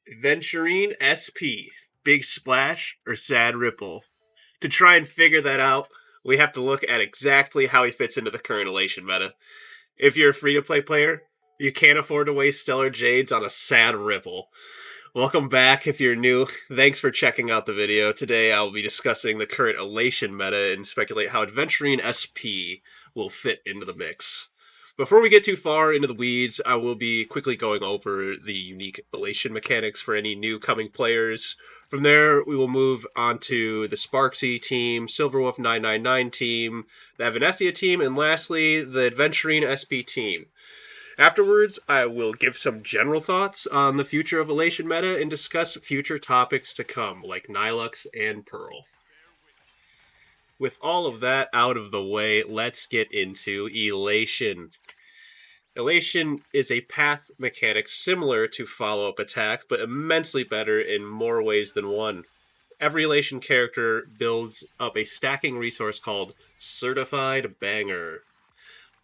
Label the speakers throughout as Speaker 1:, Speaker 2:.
Speaker 1: Aventurine SP, Big Splash, or Sad Ripple? To try and figure that out, we have to look at exactly how he fits into the current elation meta. If you're a free to play player, you can't afford to waste Stellar Jades on a Sad Ripple. Welcome back if you're new. Thanks for checking out the video. Today I'll be discussing the current elation meta and speculate how Aventurine SP will fit into the mix. Before we get too far into the weeds, I will be quickly going over the unique elation mechanics for any new coming players. From there, we will move on to the Sparksy team, Silverwolf 999 team, the Evanescia team, and lastly, the Aventurine SP team. Afterwards, I will give some general thoughts on the future of elation meta and discuss future topics to come, like Nilux and Pearl. With all of that out of the way, let's get into elation. Elation is a path mechanic similar to follow-up attack, but immensely better in more ways than one. Every elation character builds up a stacking resource called Certified Banger.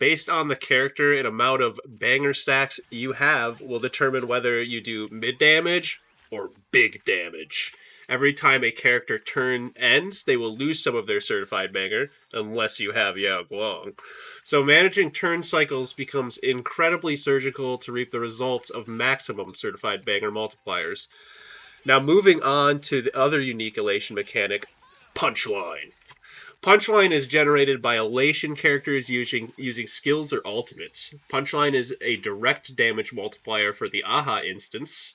Speaker 1: Based on the character and amount of banger stacks you have will determine whether you do mid damage or big damage. Every time a character turn ends, they will lose some of their certified banger, unless you have Yao Guang. So managing turn cycles becomes incredibly surgical to reap the results of maximum certified banger multipliers. Now moving on to the other unique elation mechanic, Punchline. Punchline is generated by elation characters using skills or ultimates. Punchline is a direct damage multiplier for the Aha instance.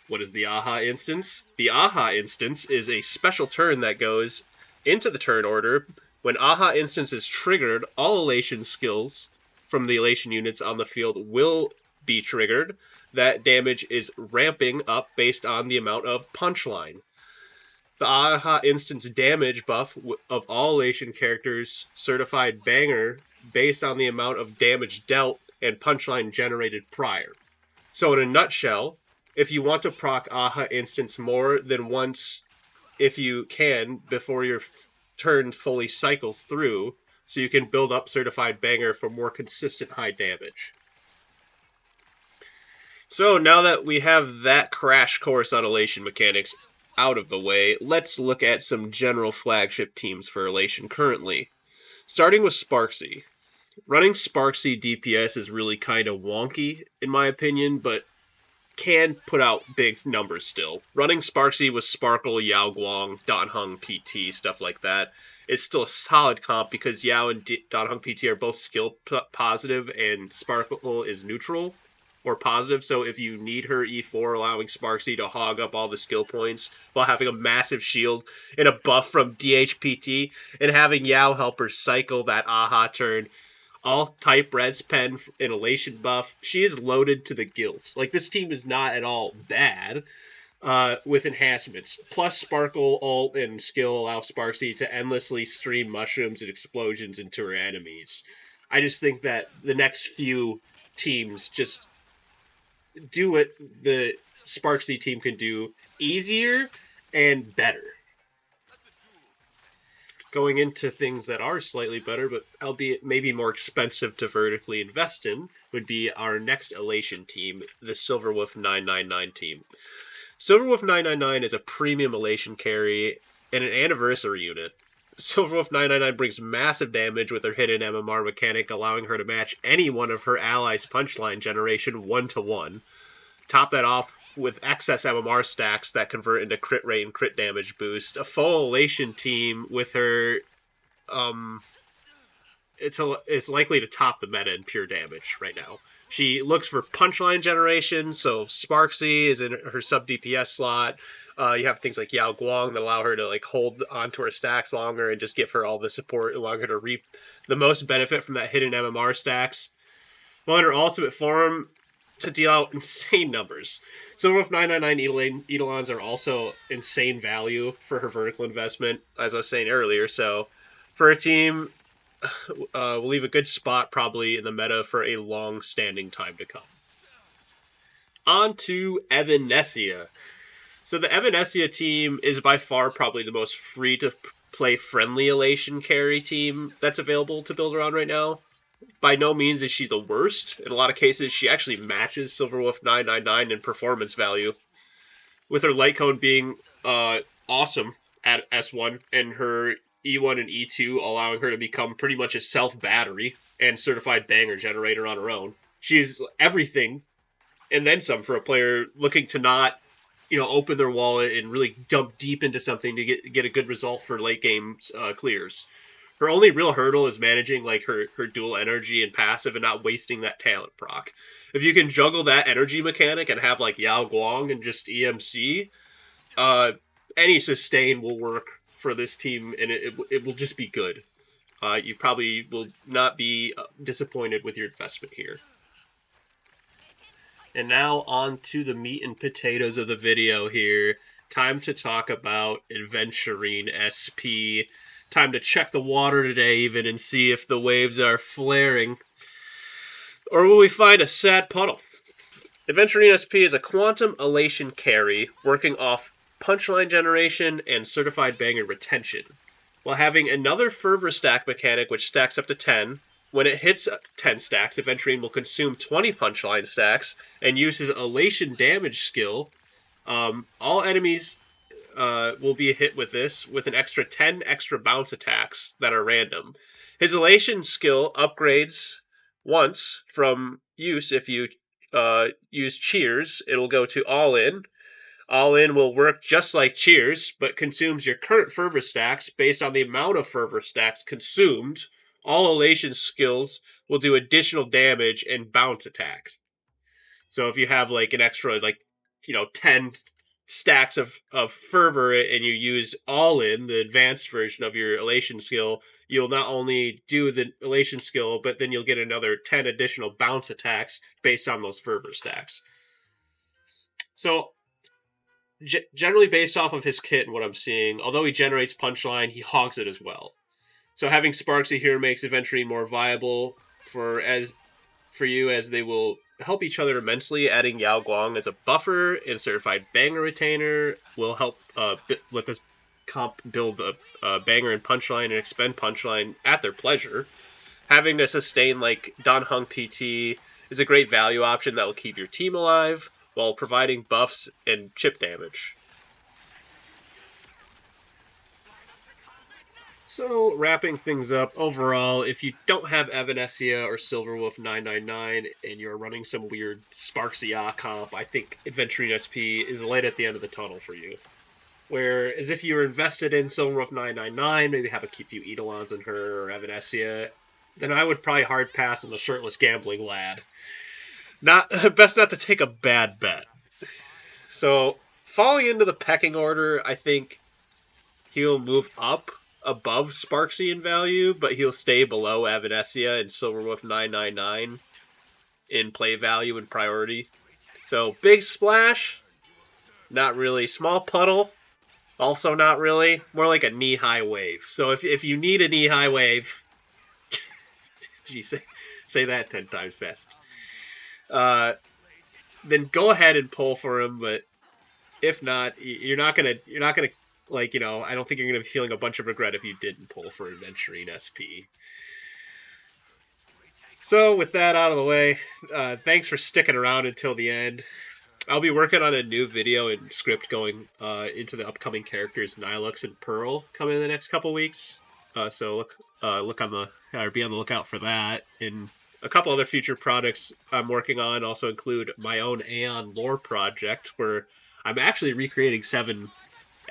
Speaker 1: What is the Aha instance? The Aha instance is a special turn that goes into the turn order. When Aha instance is triggered, all elation skills from the elation units on the field will be triggered. That damage is ramping up based on the amount of Punchline. The Aha instance damage buff of all elation characters certified banger based on the amount of damage dealt and Punchline generated prior. So in a nutshell, if you want to proc Aha instance more than once, if you can, before your turn fully cycles through, so you can build up certified banger for more consistent high damage. So now that we have that crash course on elation mechanics out of the way, let's look at some general flagship teams for elation currently. Starting with Sparksy. Running Sparksy DPS is really kind of wonky, in my opinion, but can put out big numbers still. Running Sparksy with Sparkle, Yao Guang, Danheng PT, stuff like that, is still a solid comp because Yao and Danheng PT are both skill positive and Sparkle is neutral or positive, so if you need her E4, allowing Sparksy to hog up all the skill points while having a massive shield and a buff from DHPT, and having Yao help her cycle that Aha turn, all type res pen and elation buff, she is loaded to the gills. Like, this team is not at all bad with enhancements. Plus, Sparkle, ult, and skill allow Sparksy to endlessly stream mushrooms and explosions into her enemies. I just think that the next few teams just do what the Sparksy team can do easier and better. Going into things that are slightly better, but albeit maybe more expensive to vertically invest in, would be our next elation team, the Silverwolf 999 team. Silverwolf 999 is a premium elation carry and an anniversary unit. Silverwolf 999 brings massive damage with her hidden MMR mechanic, allowing her to match any one of her allies' punchline generation 1-to-1. Top that off with excess MMR stacks that convert into crit rate and crit damage boost. A full elation team with her, it's likely to top the meta in pure damage right now. She looks for punchline generation, so Sparksy is in her sub DPS slot. You have things like Yao Guang that allow her to like hold onto her stacks longer and just give her all the support, allowing her to reap the most benefit from that hidden MMR stacks. While in her ultimate form, to deal out insane numbers. Silverwolf 999 Eidolons are also insane value for her vertical investment, as I was saying earlier. So for a team, we'll leave a good spot probably in the meta for a long-standing time to come. On to Evanescia. So the Evanescia team is by far probably the most free-to-play friendly elation carry team that's available to build around right now. By no means is she the worst. In a lot of cases, she actually matches Silverwolf 999 in performance value. with her light cone being awesome at S1 and her E1 and E2 allowing her to become pretty much a self battery and certified banger generator on her own. She's everything and then some for a player looking to not, open their wallet and really dump deep into something to get a good result for late game clears. Her only real hurdle is managing like her dual energy and passive and not wasting that talent proc. If you can juggle that energy mechanic and have like Yao Guang and just EMC, any sustain will work for this team and it will just be good. You probably will not be disappointed with your investment here. And now on to the meat and potatoes of the video here. Time to talk about Aventurine SP. Time to check the water today even and see if the waves are flaring. Or will we find a sad puddle? Aventurine SP is a quantum elation carry working off punchline generation and certified banger retention, while having another fervor stack mechanic which stacks up to 10. When it hits 10 stacks, Aventurine will consume 20 punchline stacks and use his elation damage skill. All enemies will be hit with this with an extra 10 extra bounce attacks that are random. His elation skill upgrades once from use. If you use Cheers, it'll go to All In. All In will work just like Cheers, but consumes your current fervor stacks based on the amount of fervor stacks consumed. All elation skills will do additional damage and bounce attacks. So if you have like an extra 10 stacks of fervor and you use All In, the advanced version of your elation skill, you'll not only do the elation skill, but then you'll get another 10 additional bounce attacks based on those fervor stacks. So generally based off of his kit and what I'm seeing, although he generates punchline, he hogs it as well. So having Sparksy here makes Aventurine more viable for you, as they will help each other immensely. Adding Yao Guang as a buffer and certified banger retainer will help let this comp build a banger and punchline and expend punchline at their pleasure. Having a sustain like Dan Hung PT is a great value option that will keep your team alive while providing buffs and chip damage. So, wrapping things up, overall, if you don't have Evanesia or Silverwolf 999 and you're running some weird Sparksy comp, I think Aventurine SP is light at the end of the tunnel for you. Whereas if you're invested in Silverwolf 999, maybe have a few Eidolons in her or Evanesia, then I would probably hard pass on the shirtless gambling lad. Best not to take a bad bet. So, falling into the pecking order, I think he'll move up above Sparksy in value, but he'll stay below Evanesia and Silverwolf 999 in play value and priority. So, big splash, not really. Small puddle, also not really. More like a knee-high wave. So if you need a knee-high wave, geez, say that 10 times fast. Then go ahead and pull for him, but if not, you're not gonna I don't think you're going to be feeling a bunch of regret if you didn't pull for Aventurine SP. So, with that out of the way, thanks for sticking around until the end. I'll be working on a new video and script going into the upcoming characters Nilux and Pearl coming in the next couple weeks. So be on the lookout for that. And a couple other future projects I'm working on also include my own Aeon lore project, where I'm actually recreating 7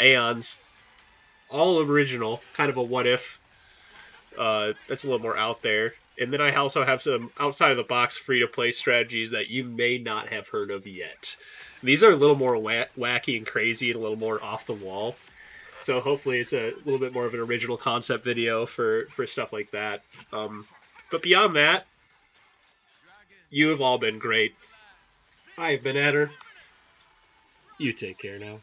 Speaker 1: Aeons, all original, kind of a what if. That's a little more out there. And then I also have some outside of the box free to play strategies that you may not have heard of yet. These are a little more wacky and crazy and a little more off the wall. So hopefully it's a little bit more of an original concept video for stuff like that. But beyond that, you have all been great. I've been Adder. You take care now.